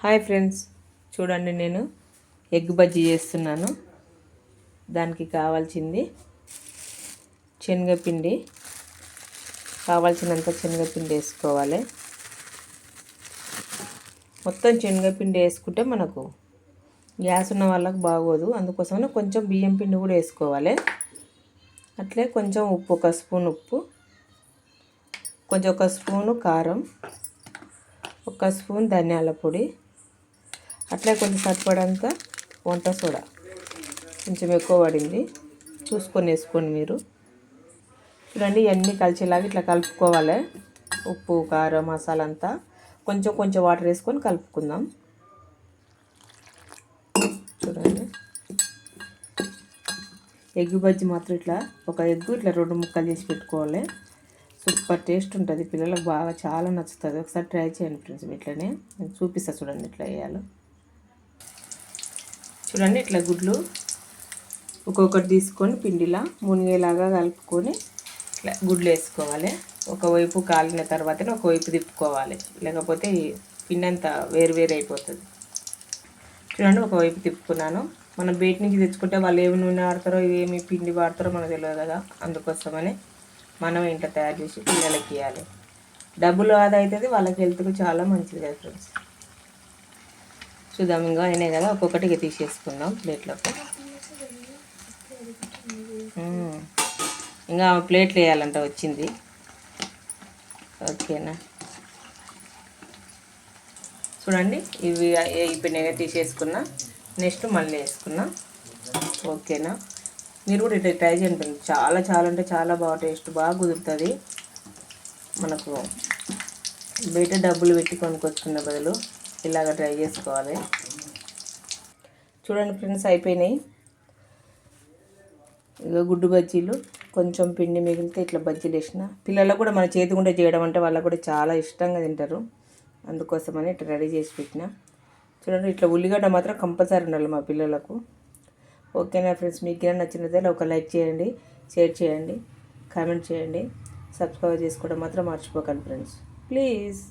Hi friends, చూడండి నేను egg bajji చేస్తున్నాను. దానికి కావాల్సింది శనగపిండి, కావాల్సినంత శనగపిండి వేసుకోవాలి. మొత్తం శనగపిండి వేసుకుంటే మనకు గ్యాస్ ఉన్న వాళ్ళకి బాగోదు, అందుకోసమే కొంచెం బియ్యం పిండి కూడా వేసుకోవాలి. అట్లే కొంచెం ఉప్పు, ఒక స్పూన్ ఉప్పు, కొంచెం ఒక స్పూను కారం, ఒక స్పూన్ ధనియాల పొడి, అట్లే కొంచెం సరిపడంత వంట సోడా, కొంచెం ఎక్కువ పడింది చూసుకొని వేసుకోండి మీరు. చూడండి ఇవన్నీ కలిసేలాగా ఇట్లా కలుపుకోవాలి. ఉప్పు, కారం, మసాలా అంతా కొంచెం కొంచెం వాటర్ వేసుకొని కలుపుకుందాం. చూడండి ఎగ్ బజ్జీ మాత్రం ఇట్లా ఒక ఎగ్ ఇట్లా 2 ముక్కలు చేసి పెట్టుకోవాలి. సూపర్ టేస్ట్ ఉంటుంది, పిల్లలకు బాగా చాలా నచ్చుతుంది. ఒకసారి ట్రై చేయండి ఫ్రెండ్స్. ఇట్లనే నేను చూపిస్తాను, చూడండి ఇట్లా వేయాలో. చూడండి ఇట్లా గుడ్లు ఒక్కొక్కటి తీసుకొని పిండిలా మునిగేలాగా కలుపుకొని ఇట్లా గుడ్లు వేసుకోవాలి. ఒకవైపు కాలిన తర్వాతనే ఒకవైపు తిప్పుకోవాలి, లేకపోతే పిండి అంతా వేరు అయిపోతుంది. చూడండి ఒకవైపు తిప్పుకున్నాను. మనం బయట నుంచి తెచ్చుకుంటే వాళ్ళు ఏమి నూనె వాడతారో ఏమి పిండి వాడతారో మనకు తెలియదు కదా, అందుకోసమని మనం ఇంట్లో తయారు చేసి పిల్లలకి ఇవ్వాలి. డబ్బులు ఆదా అవుతుంది, వాళ్ళకి హెల్త్కు చాలా మంచిది కదా ఫ్రెండ్స్. చూద్దాం, ఇంకా అయినాయి కదా, ఒక్కొక్కటిగా తీసేసుకుందాం ప్లేట్లోకి. ఇంకా ప్లేట్లు వేయాలంట వచ్చింది. ఓకేనా, చూడండి ఇవి అయిపోయినాయి, తీసేసుకున్నా. నెక్స్ట్ మళ్ళీ వేసుకున్నా. ఓకేనా, మీరు కూడా ఇట్లా ట్రై చేయండి. చాలా చాలా అంటే చాలా బాగా టేస్ట్ బాగా కుదురుతుంది. మనకు బయట డబ్బులు పెట్టి కొనుక్కొచ్చుకునే బదులు ఇలాగ ట్రై చేసుకోవాలి. చూడండి ఫ్రెండ్స్, అయిపోయినాయి. ఇక గుడ్డు బజ్జీలు కొంచెం పిండి మిగిలితే ఇట్లా బజ్జీలు వేసిన పిల్లలకు కూడా మన చేతి గుండా చేయడం అంటే వాళ్ళకు కూడా చాలా ఇష్టంగా తింటారు. అందుకోసమని ఇట్లా రెడీ చేసి పెట్టిన. చూడండి ఇట్లా ఉల్లిగడ్డ మాత్రం కంపల్సరీ ఉండాలి మా పిల్లలకు. ఓకేనా ఫ్రెండ్స్, మీకు ఏమైనా నచ్చినట్లయితే ఒక లైక్ చేయండి, షేర్ చేయండి, కామెంట్ చేయండి, సబ్స్క్రైబ్ చేసుకోవడం మాత్రం మర్చిపోకండి ఫ్రెండ్స్, ప్లీజ్.